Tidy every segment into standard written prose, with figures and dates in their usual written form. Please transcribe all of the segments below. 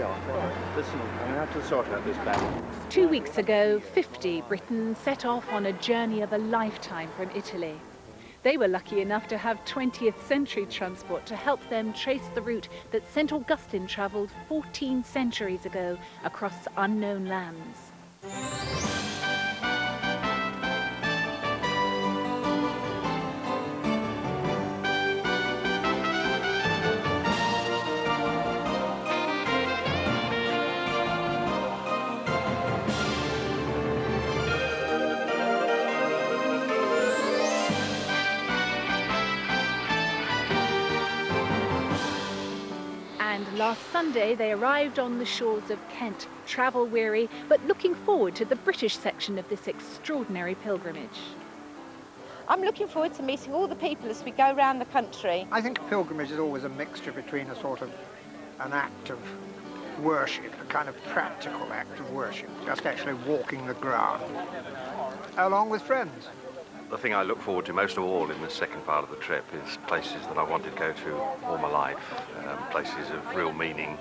we are. Listen, I'm going to have to sort out this bag. 2 weeks ago, 50 Britons set off on a journey of a lifetime from Italy. They were lucky enough to have 20th century transport to help them trace the route that St. Augustine travelled 14 centuries ago across unknown lands. Last Sunday, they arrived on the shores of Kent, travel-weary, but looking forward to the British section of this extraordinary pilgrimage. I'm looking forward to meeting all the people as we go around the country. I think a pilgrimage is always a mixture between a sort of an act of worship, a kind of practical act of worship, just actually walking the ground, along with friends. The thing I look forward to most of all in the second part of the trip is places that I wanted to go to all my life, places of real meaning.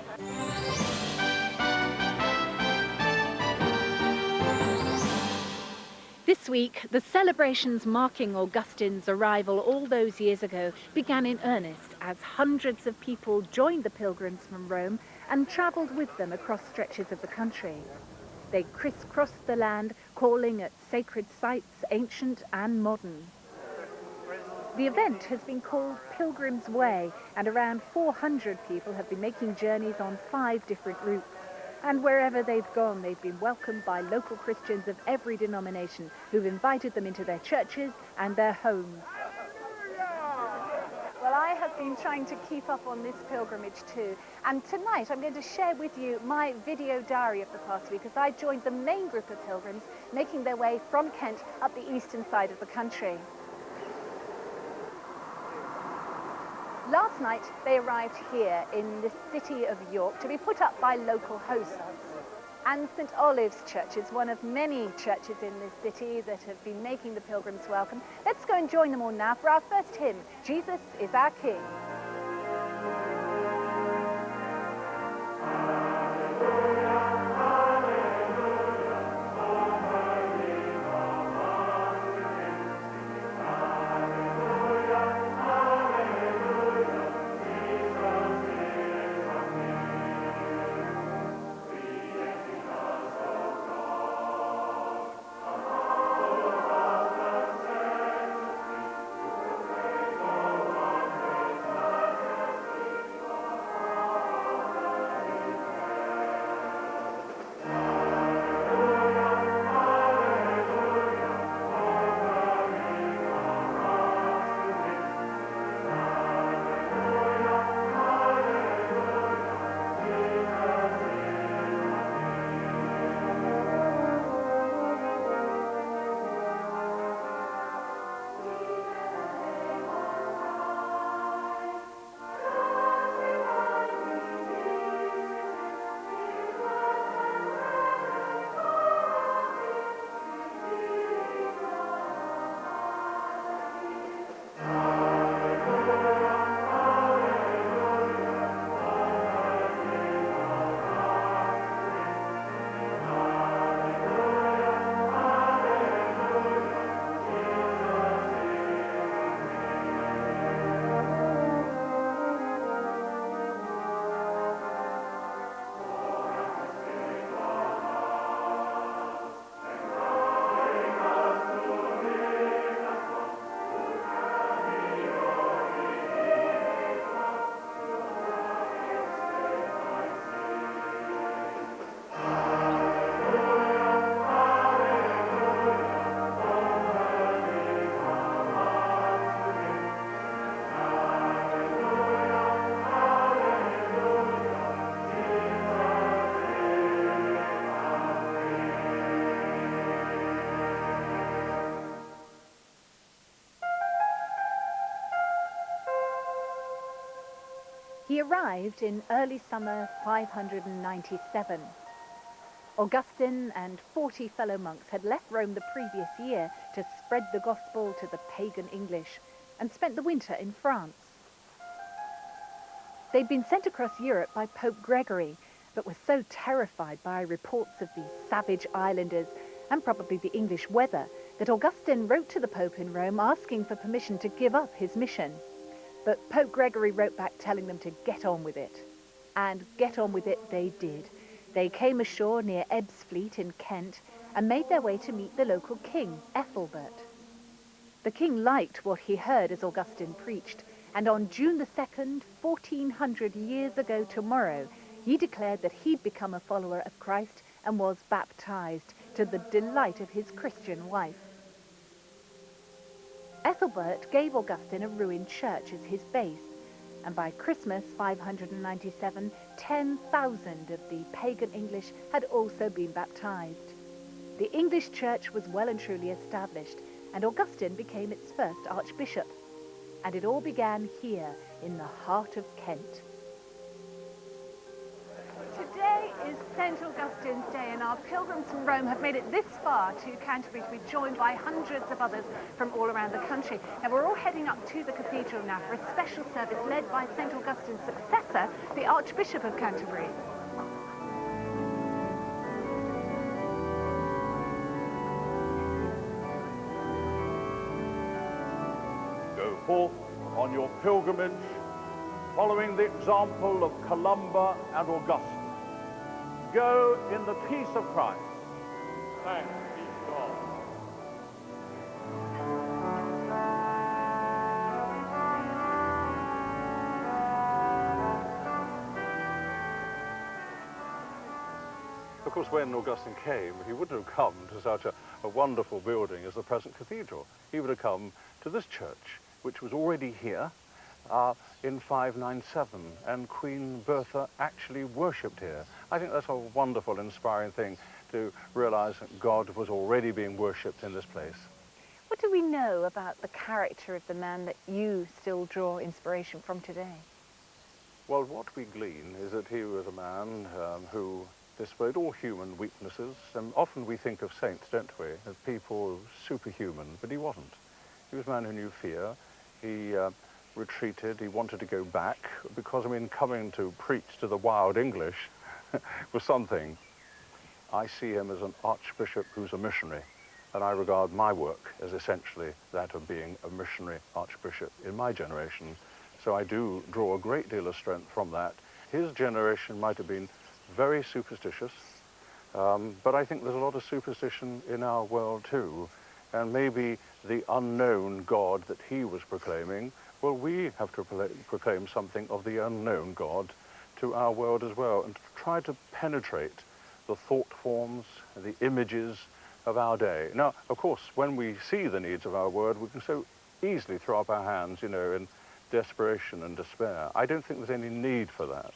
This week, the celebrations marking Augustine's arrival all those years ago began in earnest as hundreds of people joined the pilgrims from Rome and travelled with them across stretches of the country. They crisscrossed the land, calling at sacred sites, ancient and modern. The event has been called Pilgrim's Way, and around 400 people have been making journeys on 5 different routes. And wherever they've gone, they've been welcomed by local Christians of every denomination who've invited them into their churches and their homes. Well, I have been trying to keep up on this pilgrimage too, and tonight I'm going to share with you my video diary of the past week as I joined the main group of pilgrims making their way from Kent up the eastern side of the country. Last night they arrived here in the city of York to be put up by local hosts. And St. Olave's Church is one of many churches in this city that have been making the pilgrims welcome. Let's go and join them all now for our first hymn, Jesus is our King. He arrived in early summer 597. Augustine and 40 fellow monks had left Rome the previous year to spread the gospel to the pagan English and spent the winter in France. They'd been sent across Europe by Pope Gregory, but was so terrified by reports of these savage islanders and probably the English weather that Augustine wrote to the Pope in Rome asking for permission to give up his mission. But Pope Gregory wrote back telling them to get on with it. And get on with it they did. They came ashore near Ebbsfleet in Kent and made their way to meet the local king, Ethelbert. The king liked what he heard as Augustine preached, and on June the 2nd, 1400 years ago tomorrow, he declared that he'd become a follower of Christ and was baptized, to the delight of his Christian wife. Ethelbert gave Augustine a ruined church as his base, and by Christmas 597, 10,000 of the pagan English had also been baptized. The English church was well and truly established, and Augustine became its first archbishop. And it all began here in the heart of Kent. Today is St. Augustine's Day, and our pilgrims from Rome have made it this far to Canterbury to be joined by hundreds of others from all around the country. Now we're all heading up to the cathedral now for a special service led by St. Augustine's successor, the Archbishop of Canterbury. Go forth on your pilgrimage, following the example of Columba and Augustine. Go in the peace of Christ. Thanks be to God. Of course, when Augustine came, he wouldn't have come to such a wonderful building as the present cathedral. He would have come to this church, which was already here in 597, and Queen Bertha actually worshipped here. I think that's a wonderful, inspiring thing to realize that God was already being worshipped in this place. What do we know about the character of the man that you still draw inspiration from today? Well, what we glean is that he was a man who displayed all human weaknesses, and often we think of saints, don't we, as people superhuman, but he wasn't. He was a man who knew fear. He retreated, he wanted to go back, because, I mean, coming to preach to the wild English was something. I see him as an archbishop who's a missionary, and I regard my work as essentially that of being a missionary archbishop in my generation. So I do draw a great deal of strength from that. His generation might have been very superstitious, but I think there's a lot of superstition in our world too, and maybe the unknown God that he was proclaiming, well, we have to proclaim something of the unknown God to our world as well, and to try to penetrate the thought forms, the images of our day. Now, of course, when we see the needs of our world, we can so easily throw up our hands, you know, in desperation and despair. I don't think there's any need for that.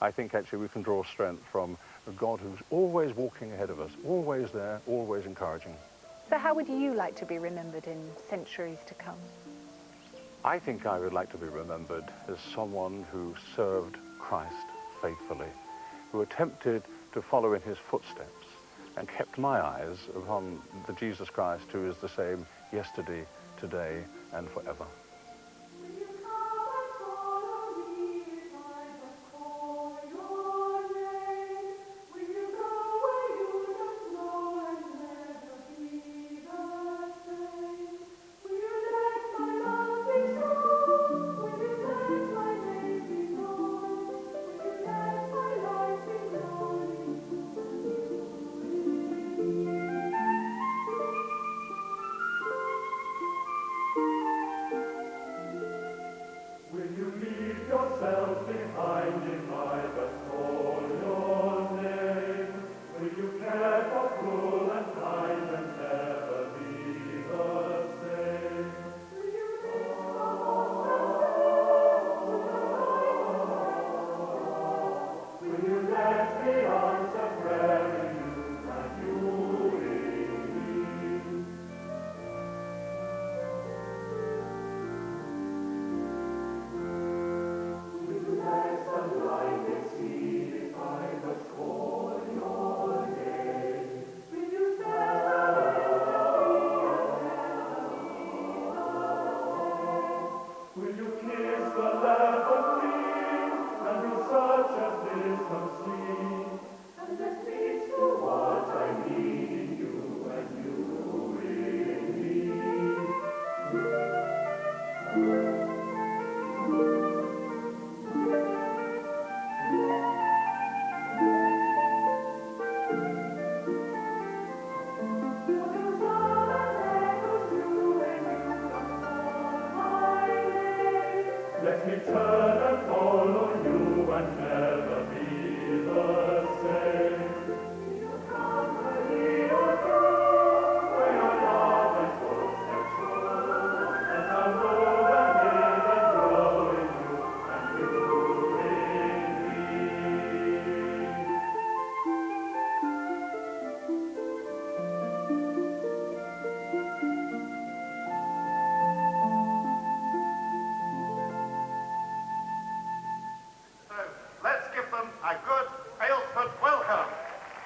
I think actually we can draw strength from a God who's always walking ahead of us, always there, always encouraging. So how would you like to be remembered in centuries to come? I think I would like to be remembered as someone who served Christ faithfully, who attempted to follow in his footsteps and kept my eyes upon the Jesus Christ who is the same yesterday, today, and forever.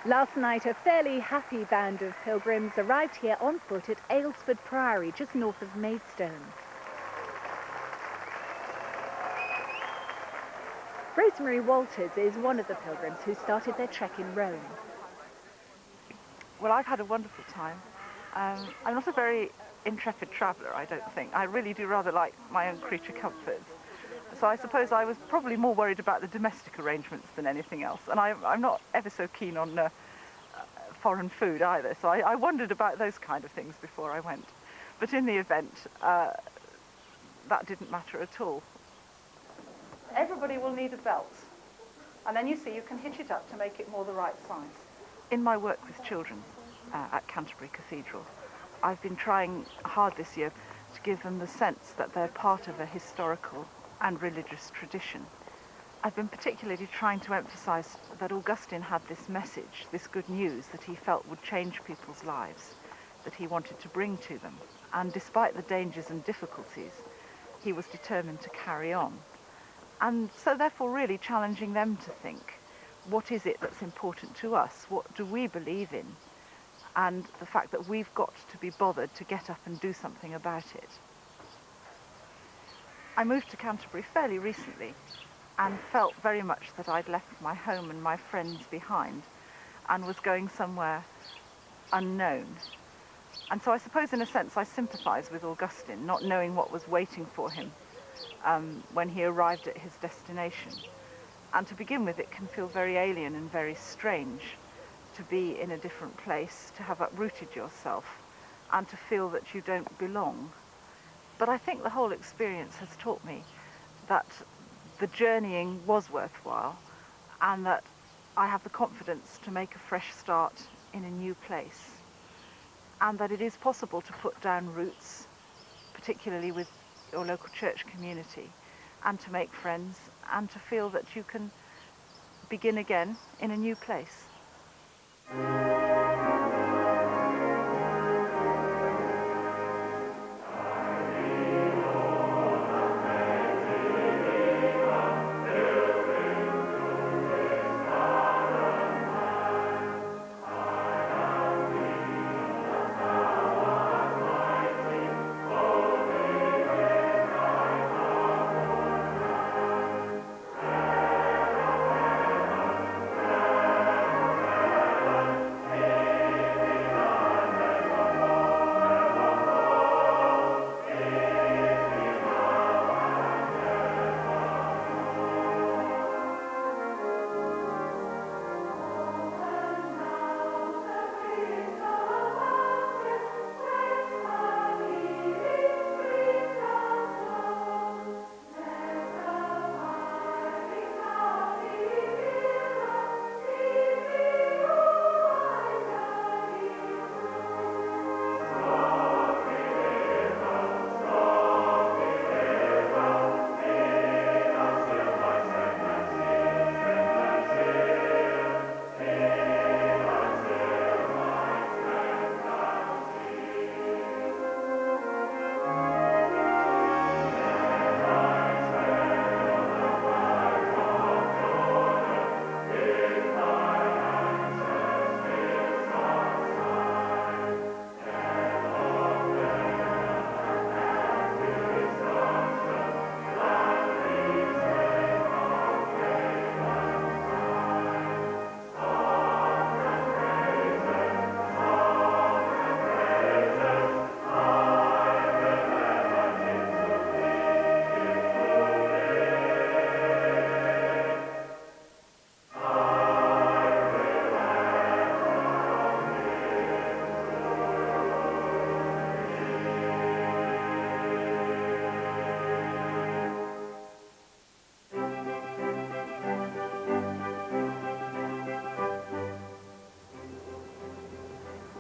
Last night, a fairly happy band of pilgrims arrived here on foot at Aylesford Priory, just north of Maidstone. Rosemary Walters is one of the pilgrims who started their trek in Rome. Well, I've had a wonderful time. I'm not a very intrepid traveller, I don't think. I really do rather like my own creature comforts. So I suppose I was probably more worried about the domestic arrangements than anything else. And I'm not ever so keen on foreign food either. So I wondered about those kind of things before I went. But in the event, that didn't matter at all. Everybody will need a belt. And then you see you can hitch it up to make it more the right size. In my work with children at Canterbury Cathedral, I've been trying hard this year to give them the sense that they're part of a historical and religious tradition. I've been particularly trying to emphasize that Augustine had this message, this good news that he felt would change people's lives, that he wanted to bring to them. And despite the dangers and difficulties, he was determined to carry on. And so therefore really challenging them to think, what is it that's important to us? What do we believe in? And the fact that we've got to be bothered to get up and do something about it. I moved to Canterbury fairly recently and felt very much that I'd left my home and my friends behind and was going somewhere unknown. And so I suppose in a sense I sympathise with Augustine, not knowing what was waiting for him when he arrived at his destination. And to begin with, it can feel very alien and very strange to be in a different place, to have uprooted yourself and to feel that you don't belong. But I think the whole experience has taught me that the journeying was worthwhile and that I have the confidence to make a fresh start in a new place, and that it is possible to put down roots, particularly with your local church community, and to make friends and to feel that you can begin again in a new place.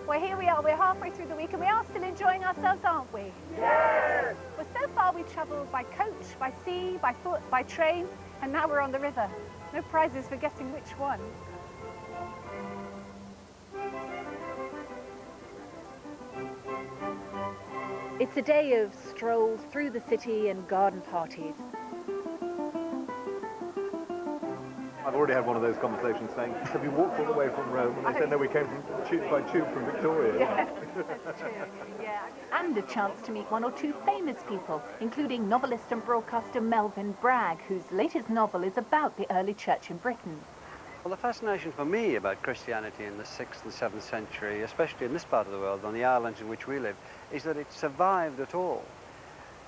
Well, here we are, we're halfway through the week and we are still enjoying ourselves, aren't we? Yes! Well, so far we've travelled by coach, by sea, by foot, by train, and now we're on the river. No prizes for guessing which one. It's a day of strolls through the city and garden parties. I've already had one of those conversations saying, have you walked all the way from Rome? And they said, no, we came by tube from Victoria. Yeah, that's true. Yeah. And a chance to meet one or two famous people, including novelist and broadcaster Melvyn Bragg, whose latest novel is about the early church in Britain. Well, the fascination for me about Christianity in the 6th and 7th century, especially in this part of the world, on the islands in which we live, is that it survived at all.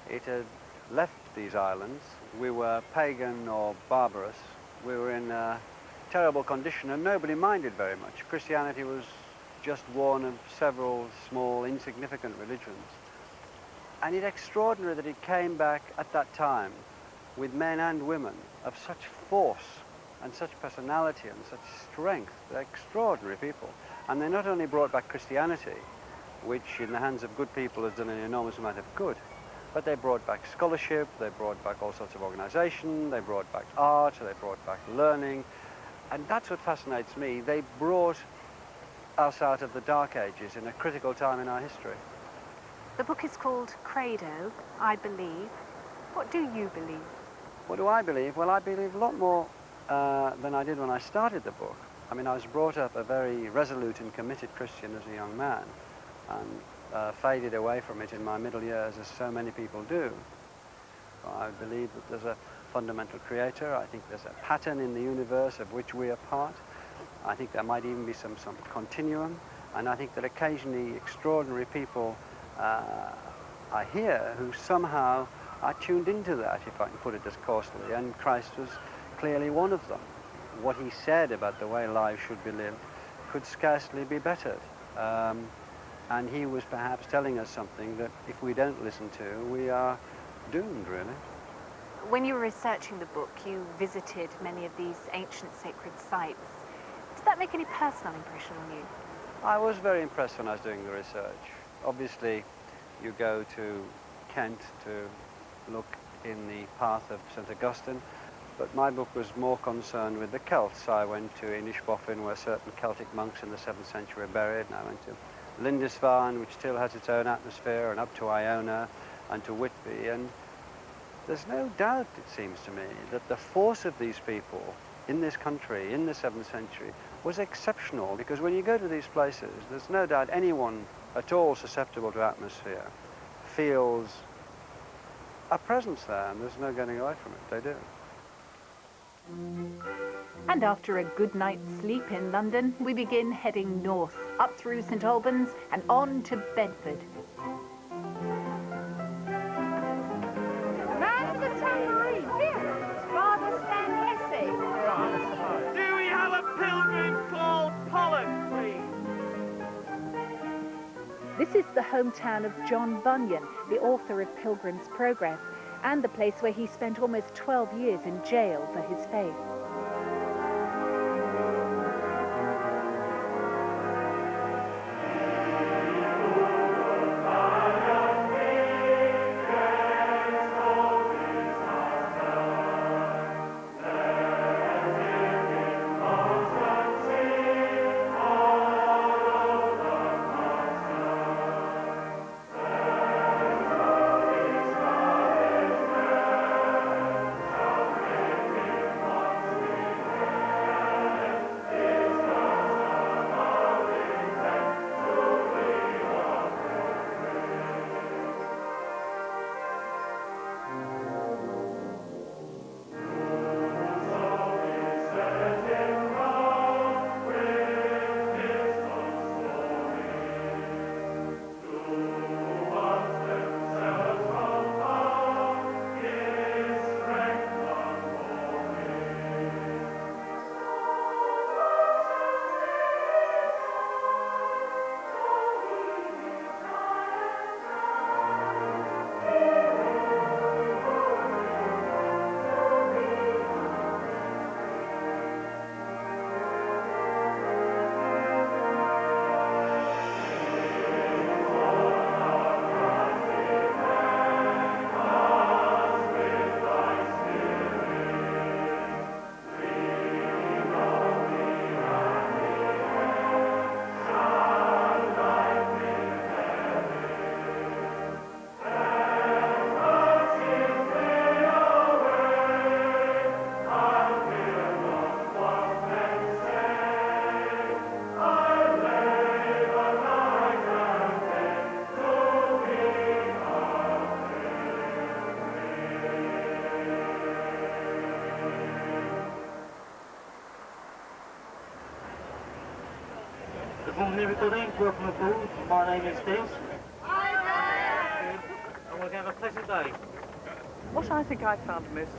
It had left these islands. We were pagan or barbarous. We were in a terrible condition and nobody minded very much. Christianity was just one of several small, insignificant religions. And it's extraordinary that it came back at that time with men and women of such force and such personality and such strength. They're extraordinary people. And they not only brought back Christianity, which in the hands of good people has done an enormous amount of good, but they brought back scholarship, they brought back all sorts of organization, they brought back art, they brought back learning. And that's what fascinates me. They brought us out of the Dark Ages in a critical time in our history. The book is called Credo, I Believe. What do you believe? What do I believe? Well, I believe a lot more than I did when I started the book. I mean, I was brought up a very resolute and committed Christian as a young man, and faded away from it in my middle years, as so many people do. I believe that there's a fundamental creator. I think there's a pattern in the universe of which we are part. I think there might even be some continuum, and I think that occasionally extraordinary people I hear who somehow are tuned into that, if I can put it as coarsely, and Christ was clearly one of them. What he said about the way life should be lived could scarcely be bettered. And he was perhaps telling us something that if we don't listen to, we are doomed, really. When you were researching the book, you visited many of these ancient sacred sites. Did that make any personal impression on you? I was very impressed when I was doing the research. Obviously, you go to Kent to look in the path of St. Augustine, but my book was more concerned with the Celts. I went to Inishbofin, where certain Celtic monks in the 7th century are buried, and I went to Lindisfarne, which still has its own atmosphere, and up to Iona and to Whitby. And there's no doubt, it seems to me, that the force of these people in this country in the 7th century was exceptional, because when you go to these places, there's no doubt anyone at all susceptible to atmosphere feels a presence there, and there's no getting away from it. They do. And after a good night's sleep in London, we begin heading north, up through St Albans and on to Bedford. Man with the tambourine, here, it's Father Stan Hesse. Do we have a pilgrim called Pollock, please? This is the hometown of John Bunyan, the author of Pilgrim's Progress, and the place where he spent almost 12 years in jail for his faith. morning everybody, welcome aboard. My name is Des. And we're going to have a pleasant day. What I think I found most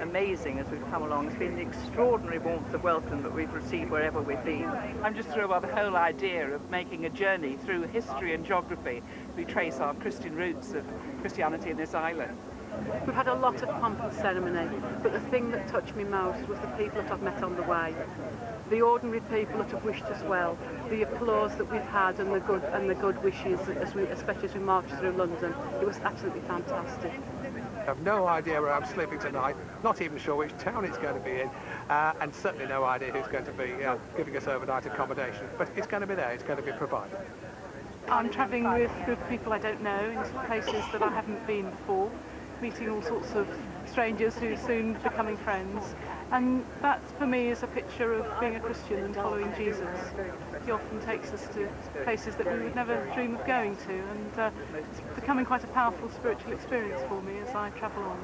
amazing as we've come along has been the extraordinary warmth of welcome that we've received wherever we've been. I'm just thrilled by the whole idea of making a journey through history and geography. We trace our Christian roots of Christianity in this island. We've had a lot of pomp and ceremony, but the thing that touched me most was the people that I've met on the way. The ordinary people that have wished us well, the applause that we've had and the good wishes, especially as we marched through London. It was absolutely fantastic. I have no idea where I'm sleeping tonight, not even sure which town it's going to be in, and certainly no idea who's going to be giving us overnight accommodation. But it's going to be there, it's going to be provided. I'm travelling with people I don't know, into places that I haven't been before, meeting all sorts of strangers who are soon becoming friends. And that, for me, is a picture of being a Christian and following Jesus. He often takes us to places that we would never dream of going to, and it's becoming quite a powerful spiritual experience for me as I travel on.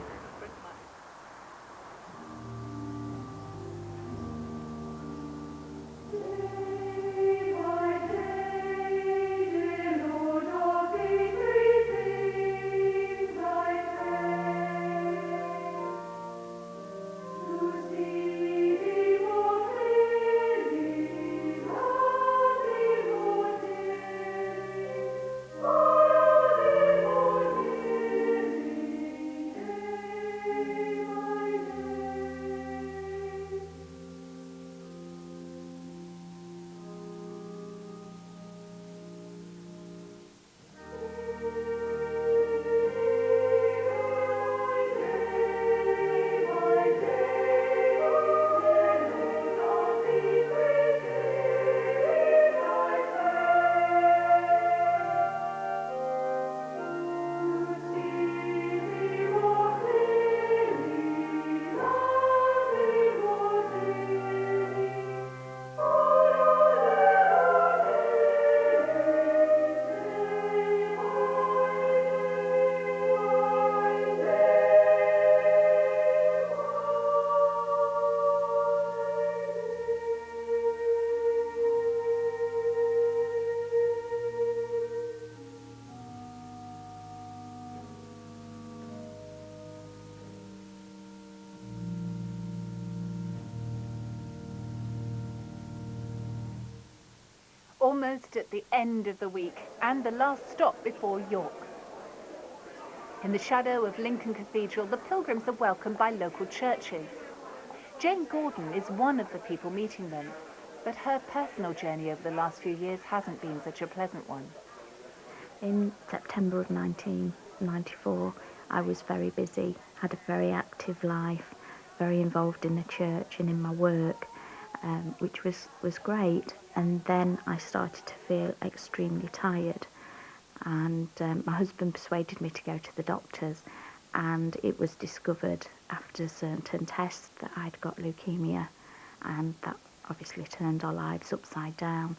Almost at the end of the week and the last stop before York. In the shadow of Lincoln Cathedral, the pilgrims are welcomed by local churches. Jane Gordon is one of the people meeting them, but her personal journey over the last few years hasn't been such a pleasant one. In September of 1994, I was very busy, had a very active life, very involved in the church and in my work, which was great. And then I started to feel extremely tired, and my husband persuaded me to go to the doctors, and it was discovered after certain tests that I'd got leukemia, and that obviously turned our lives upside down.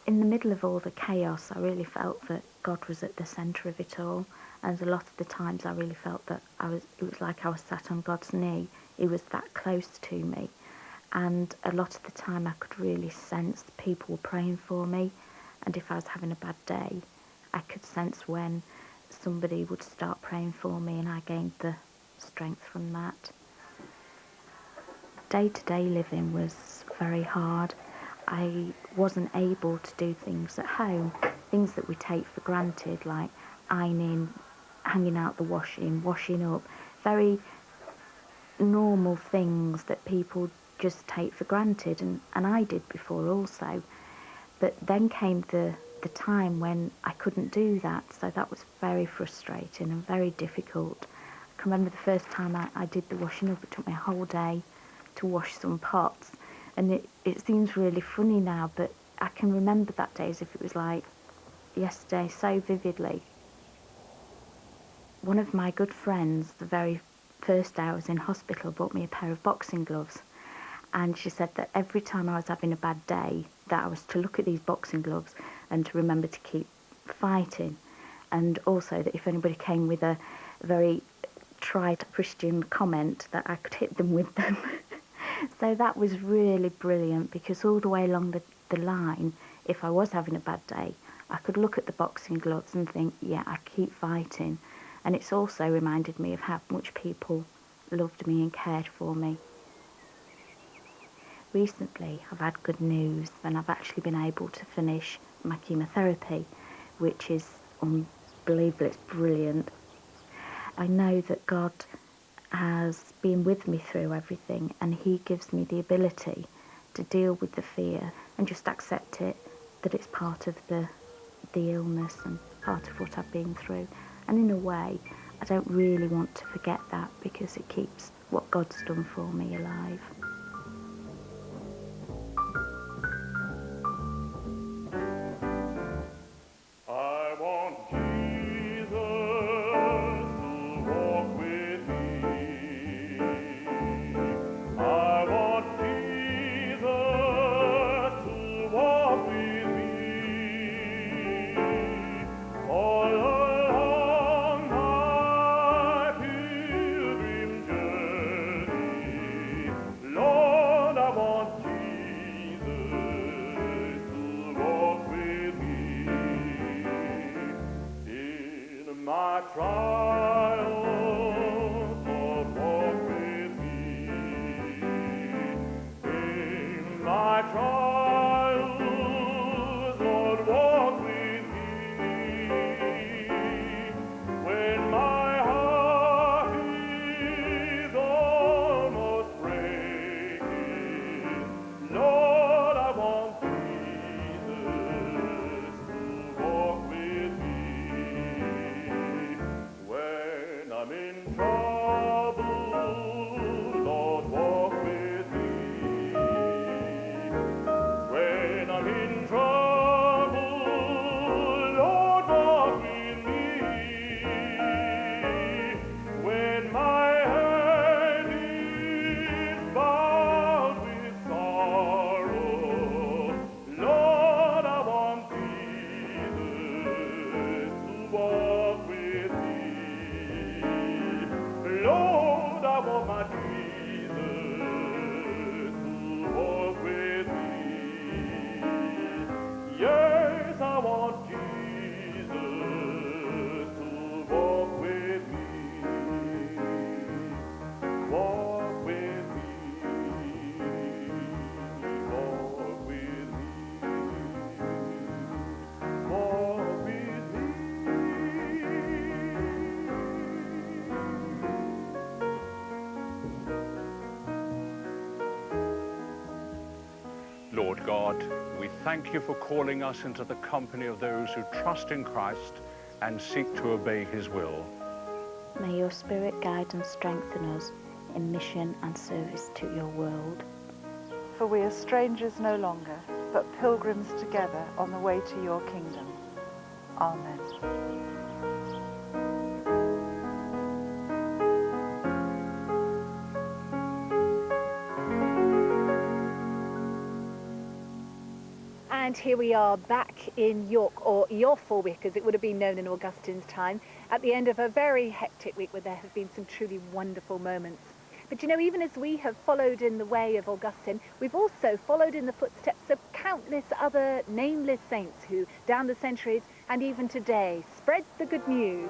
In the middle of all the chaos, I really felt that God was at the centre of it all, and a lot of the times I really felt that it was like I was sat on God's knee. He was that close to me. And a lot of the time I could really sense people were praying for me, and if I was having a bad day, I could sense when somebody would start praying for me, and I gained the strength from that. Day-to-day living was very hard. I wasn't able to do things at home, things that we take for granted, like ironing, hanging out the washing, washing up, very normal things that people just take for granted, and I did before also. But then came the time when I couldn't do that, so that was very frustrating and very difficult. I can remember the first time I did the washing up, it took me a whole day to wash some pots, and it seems really funny now, but I can remember that day as if it was like yesterday so vividly. One of my good friends, the very first day I was in hospital, bought me a pair of boxing gloves. And she said that every time I was having a bad day, that I was to look at these boxing gloves and to remember to keep fighting. And also that if anybody came with a very trite Christian comment, that I could hit them with them. So that was really brilliant, because all the way along the line, if I was having a bad day, I could look at the boxing gloves and think, yeah, I keep fighting. And it's also reminded me of how much people loved me and cared for me. Recently, I've had good news, and I've actually been able to finish my chemotherapy, which is unbelievable. It's brilliant. I know that God has been with me through everything, and he gives me the ability to deal with the fear and just accept it, that it's part of the illness and part of what I've been through. And in a way, I don't really want to forget that, because it keeps what God's done for me alive. Lord God, we thank you for calling us into the company of those who trust in Christ and seek to obey his will. May your Spirit guide and strengthen us in mission and service to your world. For we are strangers no longer, but pilgrims together on the way to your kingdom. Amen. And here we are back in York, or Yorkshire, as it would have been known in Augustine's time, at the end of a very hectic week where there have been some truly wonderful moments. But you know, even as we have followed in the way of Augustine, we've also followed in the footsteps of countless other nameless saints who, down the centuries and even today, spread the good news.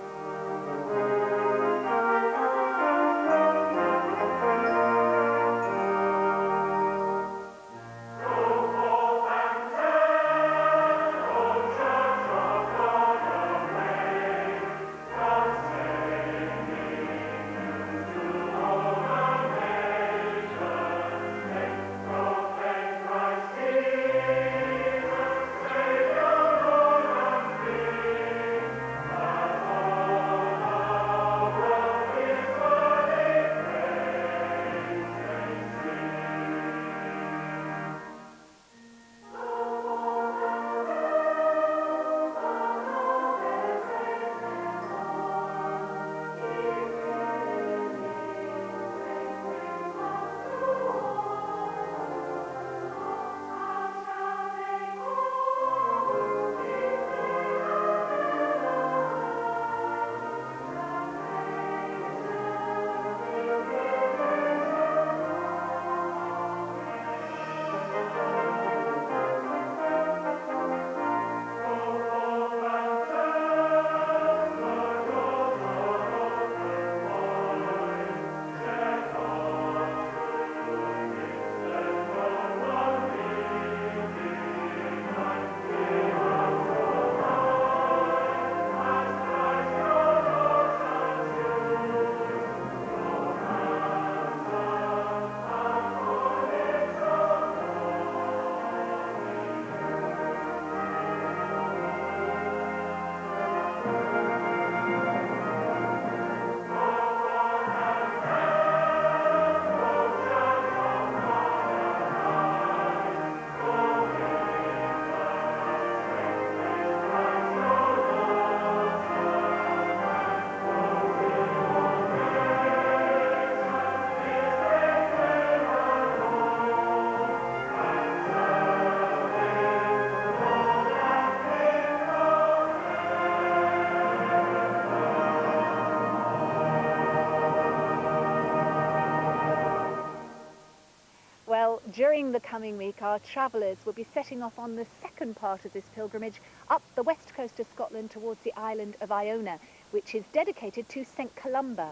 Well, during the coming week, our travellers will be setting off on the second part of this pilgrimage up the west coast of Scotland towards the island of Iona, which is dedicated to St. Columba.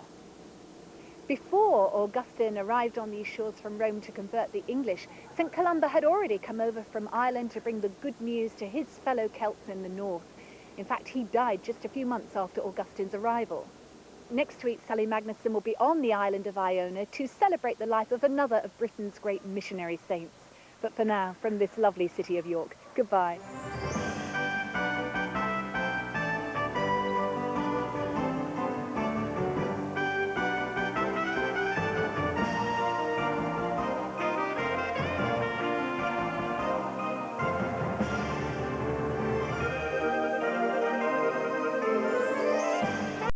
Before Augustine arrived on these shores from Rome to convert the English, St. Columba had already come over from Ireland to bring the good news to his fellow Celts in the north. In fact, he died just a few months after Augustine's arrival. Next week, Sally Magnusson will be on the island of Iona to celebrate the life of another of Britain's great missionary saints. But for now, from this lovely city of York, goodbye.